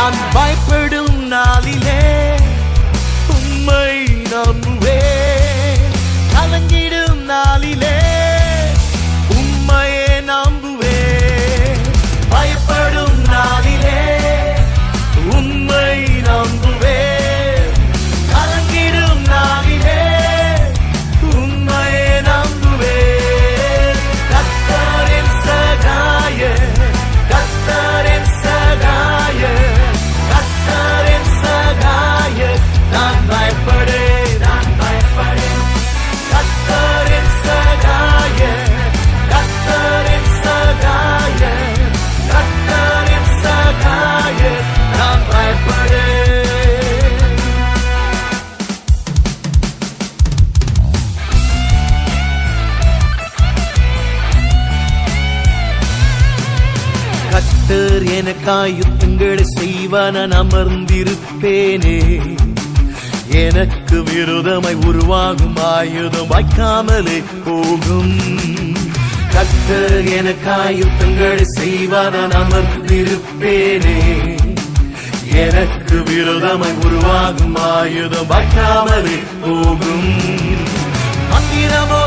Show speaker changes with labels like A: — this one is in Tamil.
A: நான் பயப்படும் நாளிலே உம்மை நம்புவேன். கலங்கிடும் நாளிலே உம்மையே நம்புவேன். பயப்படும் நாளிலே உம்மை நம்புவேன். கலங்கிடும் நாளிலே உம்மையே நம்புவேன். கர்த்தரின் சகாயர், கர்த்தரின் சகாயர், கர்த்தரின் சகாயர். நான் பயப்படேன், நான் பயப்படேன். கர்த்தரின் சகாயர், கர்த்தரின் சகாயர், கர்த்தரின் சகாயர். நான் பயப்படேன். கர்த்தர் எனக்காய் யுத்தங்களை செய்வான், நான் அமர்ந்திருப்பேனே. எனக்கு விரோதமாய் உருவாகும் ஆயுதம் வாய்க்காமலே போகும். கர்த்தர் எனக்காய் யுத்தங்களை செய்வான், நான் அமர்ந்திருப்பேனே. எனக்கு விரோதமாய் உருவாகும் ஆயுதம் வாய்க்காமலே போகும். மந்திரமோ